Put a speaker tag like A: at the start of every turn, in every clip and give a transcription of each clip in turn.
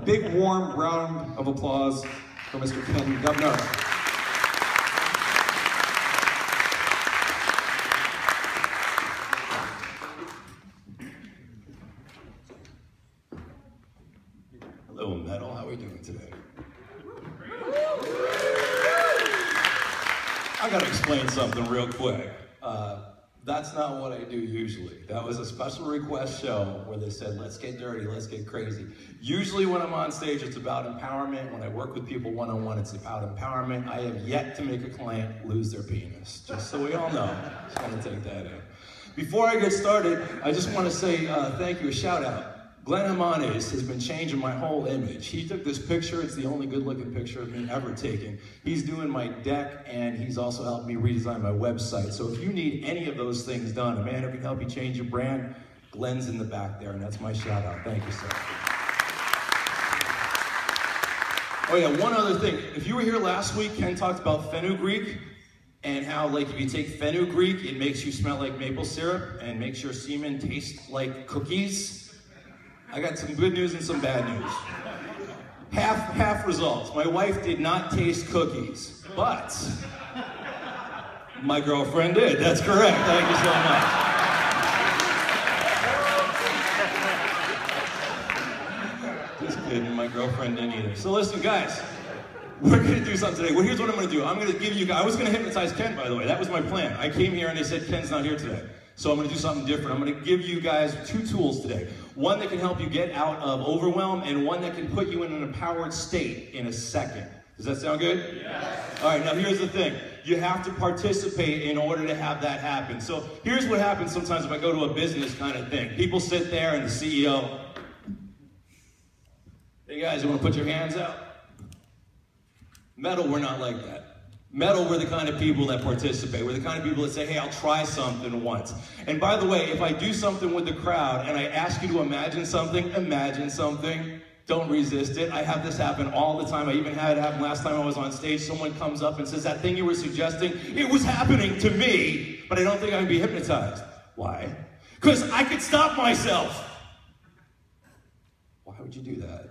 A: big warm round of applause for Mr. Ken Dubner.
B: Hello, Metal. How are we doing today? I gotta explain something real quick. That's not what I do usually. That was a special request show where they said, let's get dirty, let's get crazy. Usually when I'm on stage, it's about empowerment. When I work with people one-on-one, it's about empowerment. I have yet to make a client lose their penis, just so we all know. Just want to take that in. Before I get started, I just want to say thank you, a shout out. Glenn Jimenez has been changing my whole image. He took this picture, it's the only good looking picture of me ever taken. He's doing my deck and he's also helped me redesign my website. So if you need any of those things done, a man who can help you change your brand, Glenn's in the back there, and that's my shout out. Thank you, sir. Oh yeah, one other thing. If you were here last week, Ken talked about fenugreek and how like if you take fenugreek, it makes you smell like maple syrup and makes your semen taste like cookies. I got some good news and some bad news. Half results. My wife did not taste cookies, but my girlfriend did. That's correct. Thank you so much. Just kidding, my girlfriend didn't either. So listen, guys, we're gonna do something today. Well, here's what I'm gonna do. I'm gonna give you guys, I was gonna hypnotize Ken, by the way. That was my plan. I came here and they said Ken's not here today. So I'm gonna do something different. I'm gonna give you guys 2 tools today. One that can help you get out of overwhelm and one that can put you in an empowered state in a second. Does that sound good? Yes. All right, now here's the thing. You have to participate in order to have that happen. So here's what happens sometimes if I go to a business kind of thing. People sit there and the CEO, hey guys, you wanna put your hands out? Metal, we're not like that. Metal, we're the kind of people that participate. We're the kind of people that say, hey, I'll try something once. And by the way, if I do something with the crowd and I ask you to imagine something, don't resist it. I have this happen all the time. I even had it happen last time I was on stage. Someone comes up and says, that thing you were suggesting, it was happening to me, but I don't think I can be hypnotized. Why? Because I could stop myself. Why would you do that?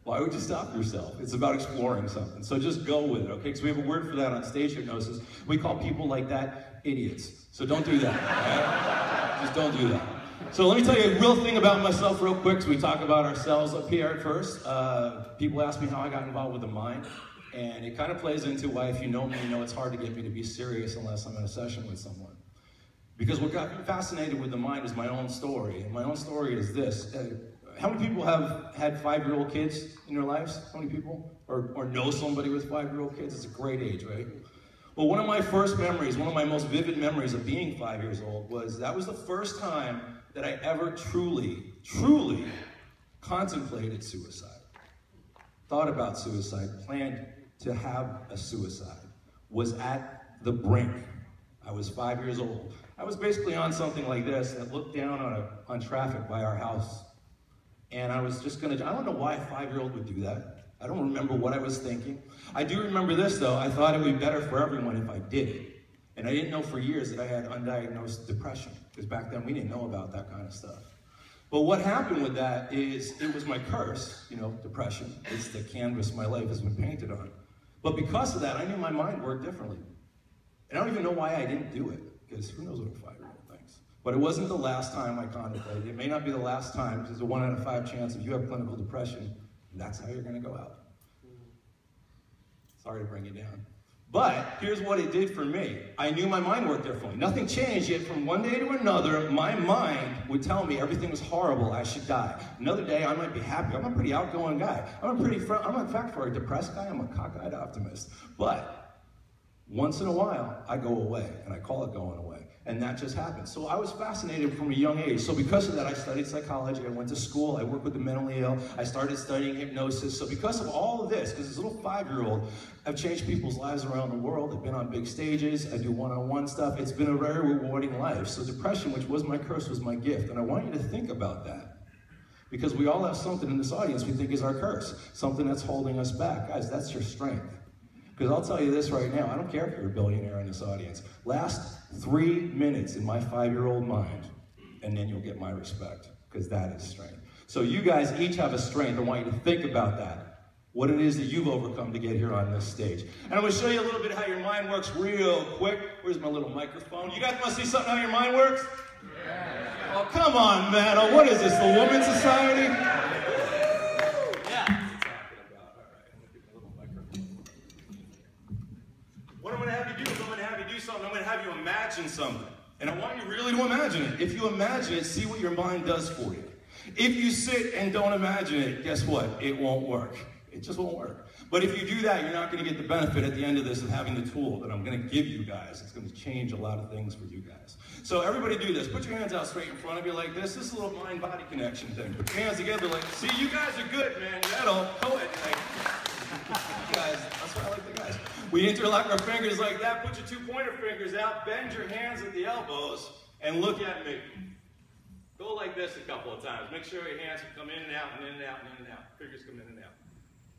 B: Why would you stop yourself? It's about exploring something. So just go with it, okay? Because we have a word for that on stage hypnosis. We call people like that idiots. So don't do that, okay? Just don't do that. So let me tell you a real thing about myself real quick, so we talk about ourselves up here at first. People ask me how I got involved with the mind, and it kind of plays into why, if you know me, you know it's hard to get me to be serious unless I'm in a session with someone. Because what got me fascinated with the mind is my own story. And my own story is this. How many people have had 5-year-old kids in their lives? How many people? Or know somebody with 5-year-old kids? It's a great age, right? Well, one of my first memories, one of my most vivid memories of being 5 years old was that was the first time that I ever truly contemplated suicide. Thought about suicide, planned to have a suicide, was at the brink. I was 5 years old. I was basically on something like this that looked down on traffic by our house. And I was just gonna, I don't know why a 5-year-old would do that. I don't remember what I was thinking. I do remember this though, I thought it would be better for everyone if I did it. And I didn't know for years that I had undiagnosed depression, because back then we didn't know about that kind of stuff. But what happened with that is, it was my curse, you know, depression. It's the canvas my life has been painted on. But because of that, I knew my mind worked differently. And I don't even know why I didn't do it, because who knows what a 5-year-old thinks. But it wasn't the last time I contemplated. It may not be the last time, because there's a 1 out of 5 chance if you have clinical depression, that's how you're gonna go out. Sorry to bring you down. But here's what it did for me. I knew my mind worked differently. Nothing changed, yet from one day to another, my mind would tell me everything was horrible, I should die. Another day, I might be happy. I'm a pretty outgoing guy. I'm in fact, for a depressed guy, I'm a cockeyed optimist. But once in a while, I go away, and I call it going away. And that just happened. So I was fascinated from a young age. So because of that, I studied psychology. I went to school. I worked with the mentally ill. I started studying hypnosis. So because of all of this, because this little 5-year-old, I've changed people's lives around the world. I've been on big stages. I do one-on-one stuff. It's been a very rewarding life. So depression, which was my curse, was my gift. And I want you to think about that. Because we all have something in this audience we think is our curse. Something that's holding us back. Guys, that's your strength. Because I'll tell you this right now, I don't care if you're a billionaire in this audience. Last 3 minutes in my 5-year-old mind, and then you'll get my respect, because that is strength. So you guys each have a strength. I want you to think about that. What it is that you've overcome to get here on this stage. And I'm going to show you a little bit how your mind works real quick. Where's my little microphone? You guys want to see something how your mind works? Yeah. Oh, come on, man. Oh, what is this, the Women's Society? Yeah. What I'm going to have you do is I'm going to have you do something. I'm going to have you imagine something. And I want you really to imagine it. If you imagine it, see what your mind does for you. If you sit and don't imagine it, guess what? It won't work. It just won't work. But if you do that, you're not going to get the benefit at the end of this of having the tool that I'm going to give you guys. It's going to change a lot of things for you guys. So everybody do this. Put your hands out straight in front of you like this. This is a little mind-body connection thing. Put your hands together like, see, you guys are good, man. That'll go ahead. You guys, that's why I like the guys. We interlock our fingers like that. Put your 2 pointer fingers out. Bend your hands at the elbows and look at me. Go like this a couple of times. Make sure your hands come in and out and in and out and in and out. Fingers come in and out.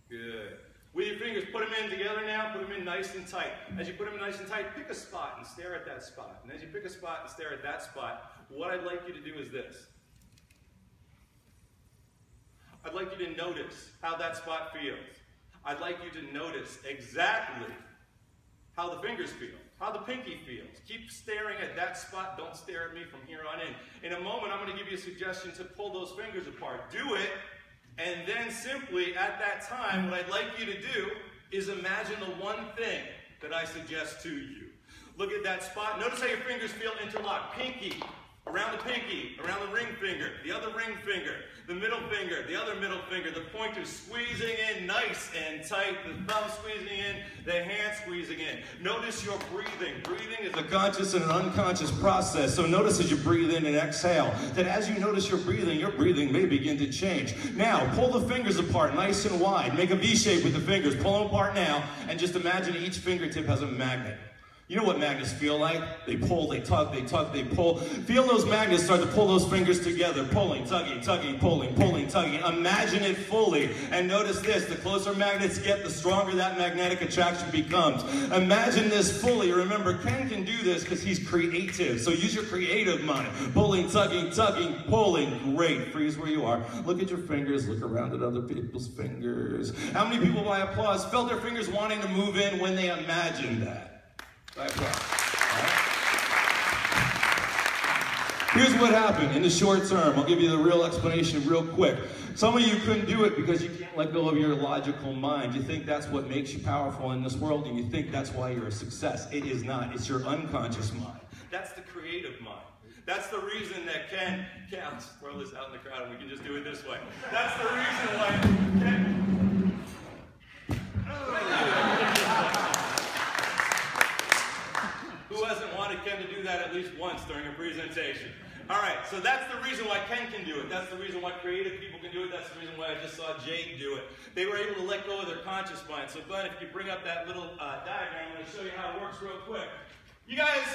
B: Good. With your fingers, put them in together now. Put them in nice and tight. As you put them nice and tight, pick a spot and stare at that spot. And as you pick a spot and stare at that spot, what I'd like you to do is this. I'd like you to notice how that spot feels. I'd like you to notice exactly how the fingers feel, how the pinky feels. Keep staring at that spot. Don't stare at me from here on in. In a moment, I'm going to give you a suggestion to pull those fingers apart. Do it, and then simply at that time, what I'd like you to do is imagine the one thing that I suggest to you. Look at that spot. Notice how your fingers feel interlocked. Pinky, around the pinky, around the ring finger, the other ring finger, the middle finger, the other middle finger, the pointer squeezing in nice and tight, the thumb squeezing in, the hand squeezing in. Notice your breathing. Breathing is a conscious and an unconscious process. So notice as you breathe in and exhale, that as you notice your breathing may begin to change. Now, pull the fingers apart nice and wide. Make a V shape with the fingers. Pull them apart now, and just imagine each fingertip has a magnet. You know what magnets feel like? They pull, they tug, they tug, they pull. Feel those magnets start to pull those fingers together. Pulling, tugging, tugging, pulling, pulling, tugging. Imagine it fully. And notice this, the closer magnets get, the stronger that magnetic attraction becomes. Imagine this fully. Remember, Ken can do this because he's creative. So use your creative mind. Pulling, tugging, tugging, pulling. Great. Freeze where you are. Look at your fingers. Look around at other people's fingers. How many people, by applause, felt their fingers wanting to move in when they imagined that? Right. Here's what happened in the short term. I'll give you the real explanation real quick. Some of you couldn't do it because you can't let go of your logical mind. You think that's what makes you powerful in this world, and you think that's why you're a success. It is not. It's your unconscious mind. That's the creative mind. That's the reason that Ken, I'll throw this out in the crowd and we can just do it this way. That's the reason why Ken, who hasn't wanted Ken to do that at least once during a presentation? All right, so that's the reason why Ken can do it. That's the reason why creative people can do it. That's the reason why I just saw Jade do it. They were able to let go of their conscious mind. So Glenn, if you bring up that little diagram, I'm going to show you how it works real quick. You guys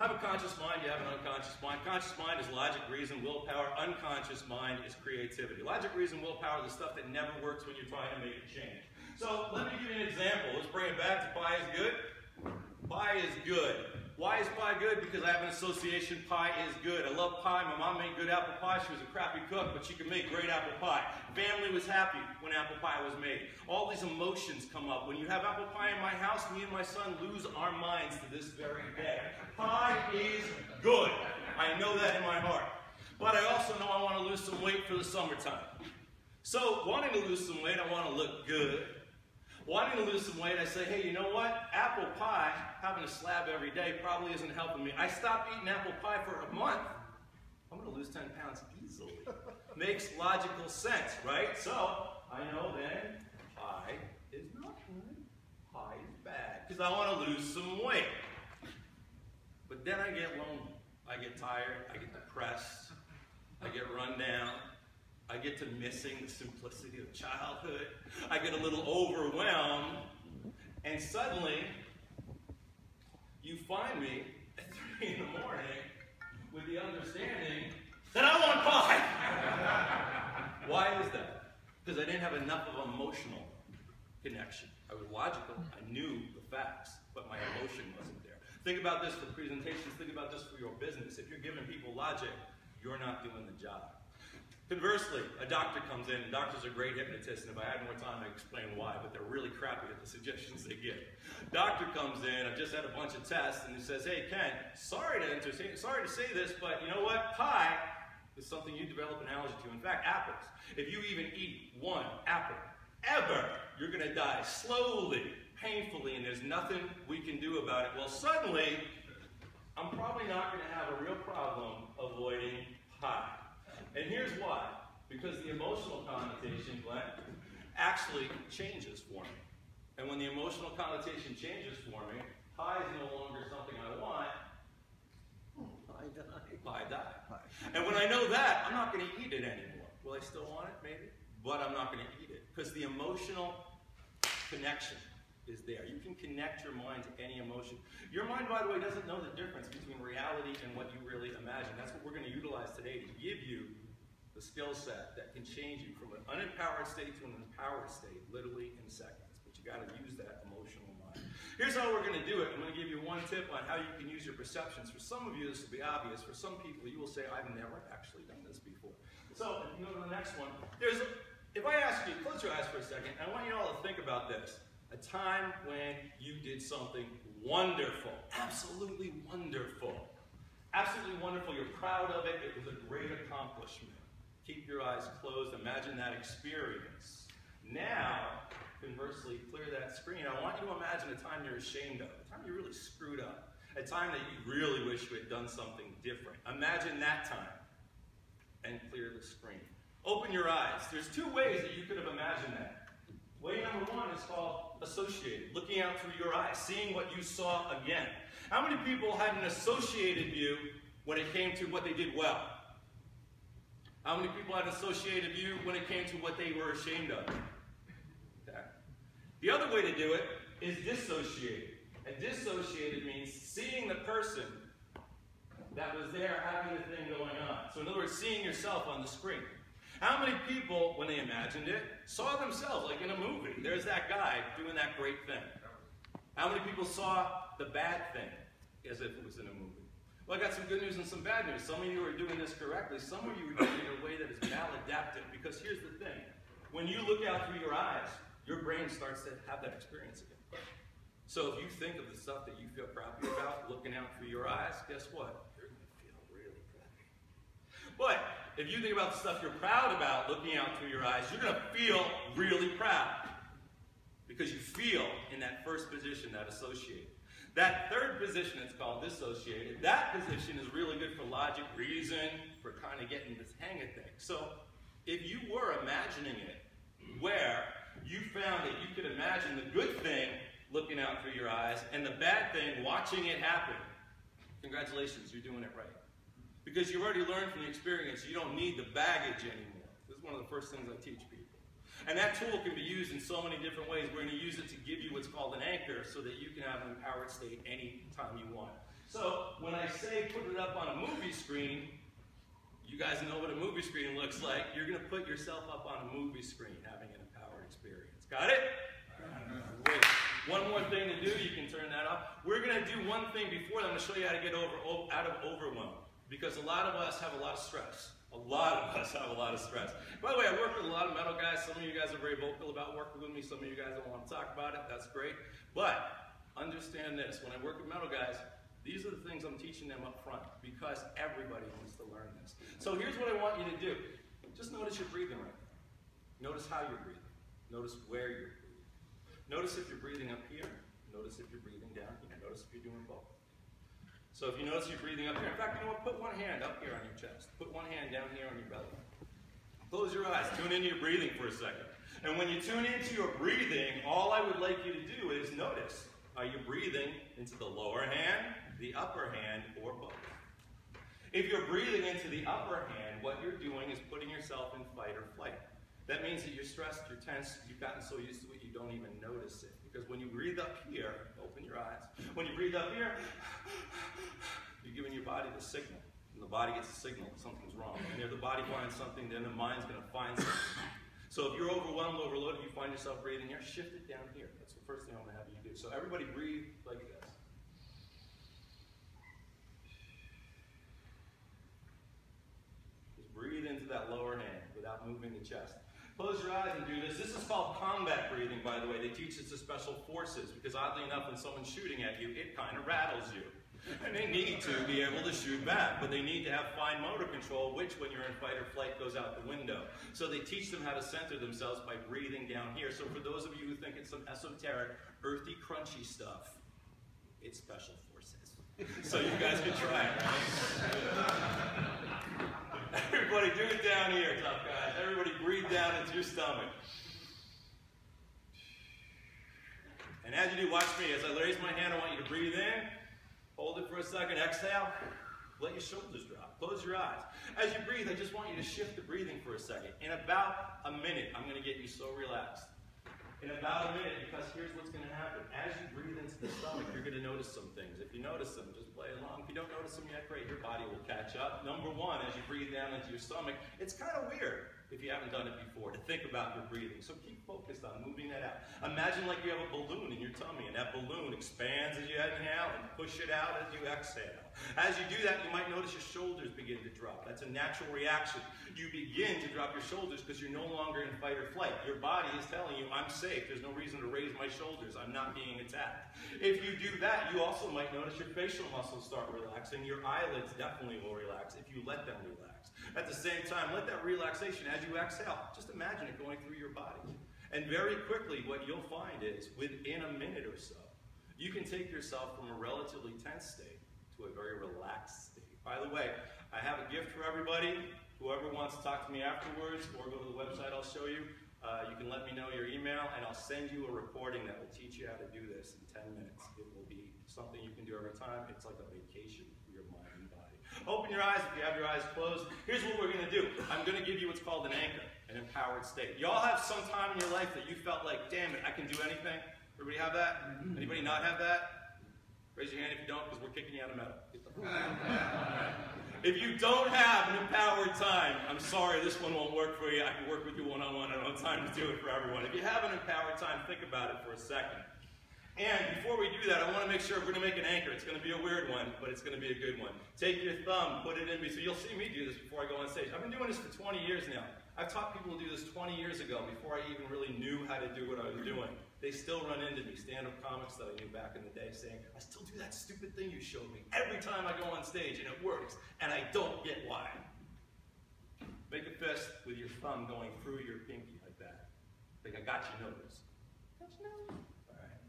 B: have a conscious mind, you have an unconscious mind. Conscious mind is logic, reason, willpower. Unconscious mind is creativity. Logic, reason, willpower is the stuff that never works when you're trying to make a change. So let me give you an example. Let's bring it back to pie is good. Pie is good. Why is pie good? Because I have an association. Pie is good. I love pie. My mom made good apple pie. She was a crappy cook, but she could make great apple pie. Family was happy when apple pie was made. All these emotions come up. When you have apple pie in my house, me and my son lose our minds to this very day. Pie is good. I know that in my heart. But I also know I want to lose some weight for the summertime. So wanting to lose some weight, I want to look good. Wanting to lose some weight, I say, hey, you know what? Apple pie, having a slab every day probably isn't helping me. I stopped eating apple pie for a month. I'm going to lose 10 pounds easily. Makes logical sense, right? So I know then pie is not good. Pie is bad because I want to lose some weight. But then I get lonely. I get tired. I get depressed. I get run down. I get to missing the simplicity of childhood. I get a little overwhelmed. And suddenly, you find me at 3 in the morning with the understanding that I want pie. Why is that? Because I didn't have enough of an emotional connection. I was logical. I knew the facts, but my emotion wasn't there. Think about this for presentations. Think about this for your business. If you're giving people logic, you're not doing the job.
C: Conversely, a doctor comes in, and doctors are great hypnotists, and if I had more time, I'd explain why, but they're really crappy at the suggestions they give. Doctor comes in, I've just had a bunch of tests, and he says, hey, Ken, sorry to say this, but you know what? Pie is something you develop an allergy to. In fact, apples. If you even eat one apple, ever, you're going to die slowly, painfully, and there's nothing we can do about it. Well, suddenly, I'm probably not going to have a real problem avoiding pie. And here's why. Because the emotional connotation, Glenn, actually changes for me. And when the emotional connotation changes for me, pie is no longer something I want. Pie die. And when I know that, I'm not going to eat it anymore. Will I still want it? Maybe. But I'm not going to eat it. Because the emotional connection is there. You can connect your mind to any emotion. Your mind, by the way, doesn't know the difference between reality and what you really imagine. That's what we're going to utilize today to give you the skill set that can change you from an unempowered state to an empowered state, literally in seconds. But you got to use that emotional mind. Here's how we're going to do it. I'm going to give you one tip on how you can use your perceptions. For some of you, this will be obvious. For some people, you will say, I've never actually done this before. So, if you go to the next one, if I ask you, close your eyes for a second, I want you all to think about this. A time when you did something wonderful, absolutely wonderful. Absolutely wonderful. You're proud of it. It was a great accomplishment. Keep your eyes closed. Imagine that experience. Now, conversely, clear that screen. I want you to imagine a time you're ashamed of, a time you really screwed up, a time that you really wish you had done something different. Imagine that time and clear the screen. Open your eyes. There's two ways that you could have imagined that. Way number one is called associated, looking out through your eyes, seeing what you saw again. How many people had an associated view when it came to what they did well? How many people had an associated view when it came to what they were ashamed of? Okay. The other way to do it is dissociated. And dissociated means seeing the person that was there having the thing going on. So in other words, seeing yourself on the screen. How many people, when they imagined it, saw themselves like in a movie? There's that guy doing that great thing. How many people saw the bad thing as if it was in a movie? Well, I got some good news and some bad news. Some of you are doing this correctly. Some of you are doing it in a way that is maladaptive. Because here's the thing. When you look out through your eyes, your brain starts to have that experience again. So if you think of the stuff that you feel crappy about looking out through your eyes, guess what? You're going to feel really crappy. But if you think about the stuff you're proud about looking out through your eyes, you're going to feel really proud. Because you feel in that first position, that associated. That third position, it's called dissociated. That position is really good for logic, reason, for kind of getting this hang of things. So if you were imagining it, where you found that you could imagine the good thing looking out through your eyes and the bad thing watching it happen, congratulations, you're doing it right. Because you've already learned from the experience, you don't need the baggage anymore. This is one of the first things I teach people. And that tool can be used in so many different ways. We're going to use it to give you what's called an anchor so that you can have an empowered state anytime you want. So when I say put it up on a movie screen, you guys know what a movie screen looks like. You're going to put yourself up on a movie screen having an empowered experience. Got it? Great. One more thing to do, you can turn that off. We're going to do one thing before that. I'm going to show you how to get out of overwhelm. Because a lot of us have a lot of stress. A lot of us have a lot of stress. By the way, I work with a lot of metal guys. Some of you guys are very vocal about working with me. Some of you guys don't want to talk about it. That's great. But understand this. When I work with metal guys, these are the things I'm teaching them up front because everybody needs to learn this. So here's what I want you to do. Just notice your breathing right now. Notice how you're breathing. Notice where you're breathing. Notice if you're breathing up here. Notice if you're breathing down here. Notice if you're doing both. So if you notice you're breathing up here, in fact, you know what? Put one hand up here on your chest. Put one hand down here on your belly. Close your eyes. Tune into your breathing for a second. And when you tune into your breathing, all I would like you to do is notice, are you breathing into the lower hand, the upper hand, or both? If you're breathing into the upper hand, what you're doing is putting yourself in fight or flight. That means that you're stressed, you're tense, you've gotten so used to it you don't even notice it. Because when you breathe up here, open your eyes. When you breathe up here, you're giving your body the signal. And the body gets the signal that something's wrong. And if the body finds something, then the mind's going to find something. So if you're overwhelmed, overloaded, you find yourself breathing here, shift it down here. That's the first thing I'm going to have you do. So everybody breathe like this. Just breathe into that lower hand. moving the chest. Close your eyes and do this. This is called combat breathing, by the way. They teach it to special forces because oddly enough, when someone's shooting at you, it kind of rattles you. And they need to be able to shoot back, but they need to have fine motor control, which when you're in fight or flight goes out the window. So they teach them how to center themselves by breathing down here. So for those of you who think it's some esoteric, earthy, crunchy stuff, it's special forces. So you guys can try it, right? Everybody do it down here, tough guys. Everybody breathe down into your stomach. And as you do, watch me. As I raise my hand, I want you to breathe in. Hold it for a second. Exhale. Let your shoulders drop. Close your eyes. As you breathe, I just want you to shift the breathing for a second. In about a minute, I'm going to get you so relaxed. In about a minute, because here's what's going to happen. As you breathe into the stomach, you're going to notice some things. If you notice them, just play along. If you don't notice them yet, great. Your body will catch up. Number one, as you breathe down into your stomach, it's kind of weird if you haven't done it before to think about your breathing. So keep focused on moving that out. Imagine like you have a balloon in your tummy, and that balloon expands as you inhale and push it out as you exhale. As you do that, you might notice your shoulders begin to drop. That's a natural reaction. You begin to drop your shoulders because you're no longer in fight or flight. Your body is telling you, I'm safe. There's no reason to raise my shoulders. I'm not being attacked. If you do that, you also might notice your facial muscles start relaxing. Your eyelids definitely will relax if you let them relax. At the same time, let that relaxation, as you exhale, just imagine it going through your body. And very quickly, what you'll find is, within a minute or so, you can take yourself from a relatively tense state to a very relaxed state. By the way, I have a gift for everybody. Whoever wants to talk to me afterwards, or go to the website I'll show you, you can let me know your email, and I'll send you a recording that will teach you how to do this in 10 minutes. It will be something you can do every time. It's like a vacation for your mind and body. Open your eyes if you have your eyes closed. Here's what we're going to do. I'm going to give you what's called an anchor, an empowered state. You all have some time in your life that you felt like, damn it, I can do anything. Everybody have that? Anybody not have that? Raise your hand if you don't, because we're kicking you out of metal. If you don't have an empowered time, I'm sorry, this one won't work for you. I can work with you one-on-one. I don't have time to do it for everyone. If you have an empowered time, think about it for a second. And before we do that, I want to make sure we're going to make an anchor. It's going to be a weird one, but it's going to be a good one. Take your thumb, put it in me. So you'll see me do this before I go on stage. I've been doing this for 20 years now. I've taught people to do this 20 years ago before I even really knew how to do what I was doing. They still run into me, stand-up comics that I knew back in the day, saying, I still do that stupid thing you showed me every time I go on stage, and it works, and I don't get why. Make a fist with your thumb going through your pinky like that. Like I got your nose. Got your nose. All right.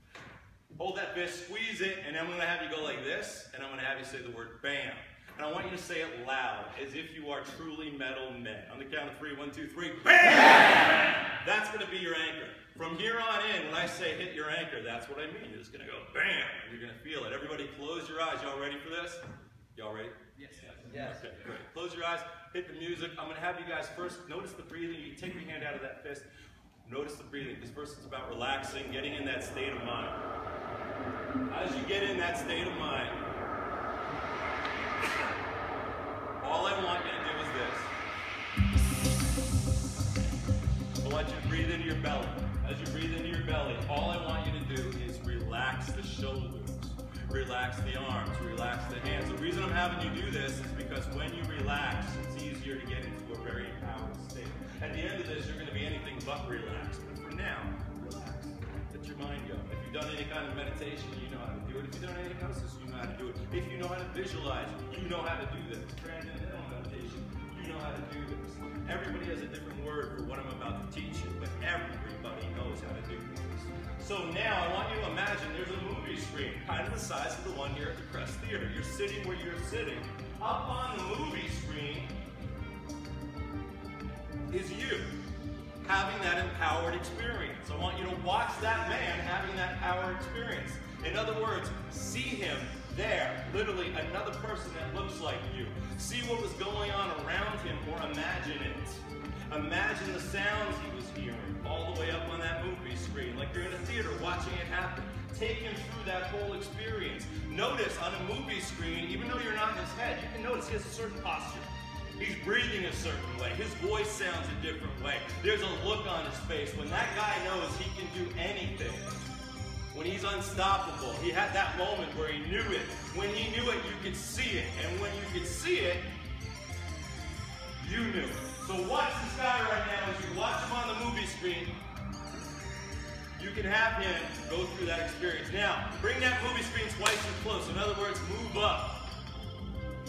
C: Hold that fist, squeeze it, and I'm going to have you go like this, and I'm going to have you say the word BAM. And I want you to say it loud, as if you are truly metal men. On the count of 3, 1, 2, 3, BAM! That's going to be your anchor. From here on in, when I say hit your anchor, that's what I mean. You're just going to go BAM, and you're going to feel it. Everybody close your eyes. Y'all ready for this? Y'all ready?
D: Yes.
C: Yes. Okay, great. Close your eyes, hit the music. I'm going to have you guys first notice the breathing. You take your hand out of that fist. Notice the breathing, because first it's about relaxing, getting in that state of mind. As you get in that state of mind, all I want you to do is this. I want you to breathe into your belly. As you breathe into your belly, all I want you to do is relax the shoulders, relax the arms, relax the hands. The reason I'm having you do this is because when you relax, it's easier to get into a very empowered state. At the end of this, you're going to be anything but relaxed. But for now, relax. Let your mind go. If you've done any kind of meditation, you know how to do it. If you've done any hypnosis, you know how to do it. If you know how to visualize, you know how to do this. Transcendental meditation, you know how to do this. Everybody has a different word for what I'm about to teach you, but everybody knows how to do this. So now I want you to imagine there's a movie screen, kind of the size of the one here at the Crest Theater. You're sitting where you're sitting. Up on the movie screen is you having that empowered experience. I want you to watch that man having that empowered experience. In other words, see him there, literally another person that looks like you. See what was going on around him, or imagine it. Imagine the sounds he was hearing all the way up on that movie screen, like you're in a theater watching it happen. Take him through that whole experience. Notice on a movie screen, even though you're not in his head, you can notice he has a certain posture. He's breathing a certain way. His voice sounds a different way. There's a look on his face. When that guy knows he can do anything, when he's unstoppable, he had that moment where he knew it. When he knew it, you could see it. And when you could see it, you knew it. So watch this guy right now. As you watch him on the movie screen, you can have him go through that experience. Now, bring that movie screen twice as close. In other words, move up.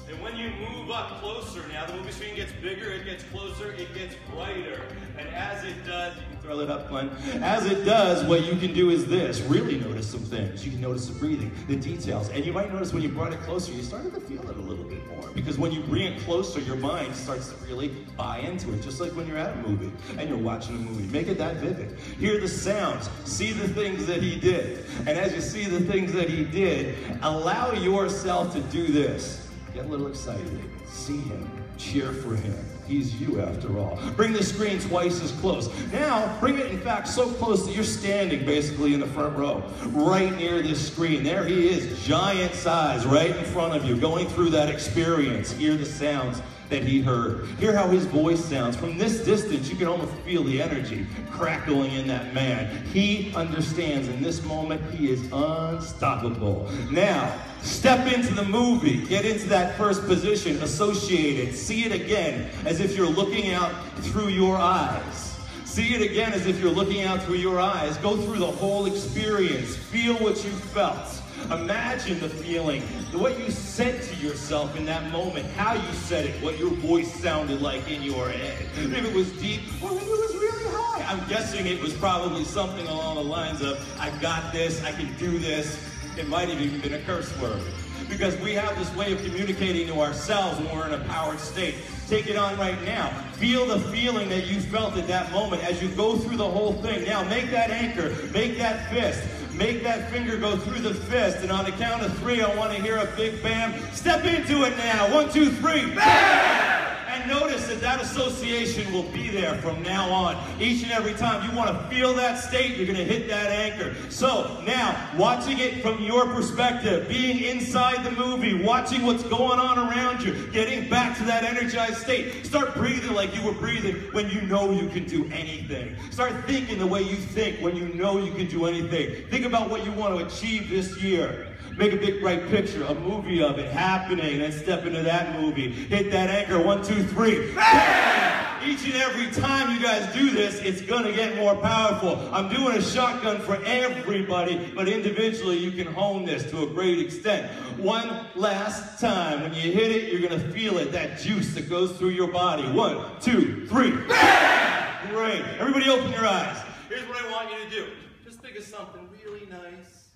C: And when you move up closer now, the movie screen gets bigger, it gets closer, it gets brighter. And as it does, you can throw it up, Glenn. As it does, what you can do is this. Really notice some things. You can notice the breathing, the details. And you might notice when you brought it closer, you started to feel it a little bit more. Because when you bring it closer, your mind starts to really buy into it. Just like when you're at a movie and you're watching a movie. Make it that vivid. Hear the sounds. See the things that he did. And as you see the things that he did, allow yourself to do this. Get a little excited. See him. Cheer for him. He's you after all. Bring the screen twice as close. Now, bring it in fact so close that you're standing basically in the front row, right near this screen. There he is, giant size, right in front of you, going through that experience. Hear the sounds that he heard. Hear how his voice sounds. From this distance, you can almost feel the energy crackling in that man. He understands in this moment, he is unstoppable. Now, step into the movie. Get into that first position. Associate it. See it again as if you're looking out through your eyes. See it again as if you're looking out through your eyes. Go through the whole experience. Feel what you felt. Imagine the feeling, what you said to yourself in that moment, how you said it, what your voice sounded like in your head. If it was deep, or maybe it was really high. I'm guessing it was probably something along the lines of, I got this, I can do this. It might have even been a curse word. Because we have this way of communicating to ourselves when we're in a powered state. Take it on right now. Feel the feeling that you felt at that moment as you go through the whole thing. Now make that anchor, make that fist. Make that finger go through the fist, and on the count of 3, I want to hear a big bam. Step into it now. 1, 2, 3, bam! And notice that that association will be there from now on. Each and every time you want to feel that state, you're going to hit that anchor. So now, watching it from your perspective, being inside the movie, watching what's going on around you, getting back to that energized state. Start breathing like you were breathing when you know you can do anything. Start thinking the way you think when you know you can do anything. Think about what you want to achieve this year. Make a big bright picture, a movie of it happening, then step into that movie. Hit that anchor, 1, 2, 3. Bam! Each and every time you guys do this, it's gonna get more powerful. I'm doing a shotgun for everybody, but individually you can hone this to a great extent. One last time. When you hit it, you're gonna feel it, that juice that goes through your body. 1, 2, 3. Bam! Great. Everybody open your eyes. Here's what I want you to do. Just think of something really nice.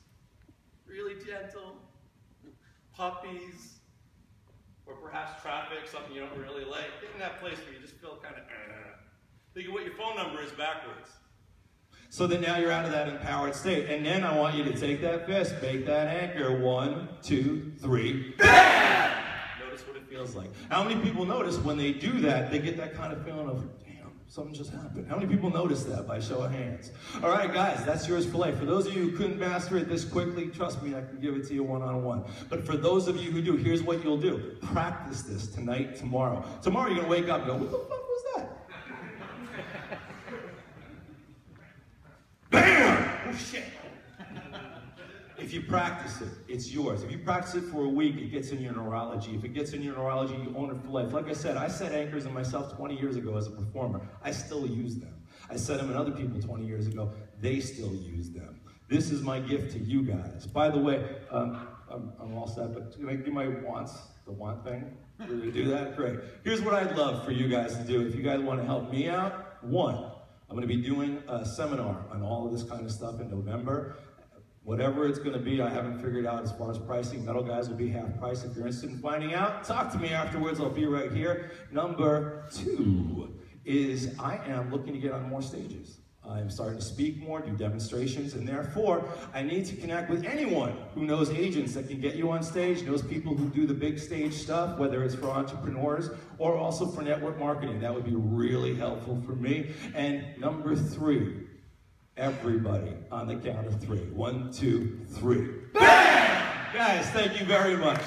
C: Really gentle, puppies, or perhaps traffic, something you don't really like. Get in that place where you just feel kind of, think of what your phone number is backwards. So that now you're out of that empowered state. And then I want you to take that fist, make that anchor, 1, 2, 3, bam! Notice what it feels like. How many people notice when they do that, they get that kind of feeling of, something just happened. How many people noticed that by show of hands? All right, guys, that's yours for life. For those of you who couldn't master it this quickly, trust me, I can give it to you one-on-one. But for those of you who do, here's what you'll do. Practice this tonight, tomorrow. Tomorrow you're going to wake up and go, what the fuck was that? Bam! Oh, shit. If you practice it, it's yours. If you practice it for a week, it gets in your neurology. If it gets in your neurology, you own it for life. Like I said, I set anchors in myself 20 years ago as a performer. I still use them. I set them in other people 20 years ago. They still use them. This is my gift to you guys. By the way, I'm all set, but can I do my wants, the want thing? Did we do that? Great. Here's what I'd love for you guys to do. If you guys want to help me out, 1, I'm going to be doing a seminar on all of this kind of stuff in November. Whatever it's going to be, I haven't figured out as far as pricing. Metal Guys will be half price. If you're interested in finding out, talk to me afterwards. I'll be right here. Number 2 is I am looking to get on more stages. I'm starting to speak more, do demonstrations, and therefore, I need to connect with anyone who knows agents that can get you on stage, knows people who do the big stage stuff, whether it's for entrepreneurs or also for network marketing. That would be really helpful for me. And number 3, everybody on the count of 3. 1, 2, 3. Bam! Guys, thank you very much.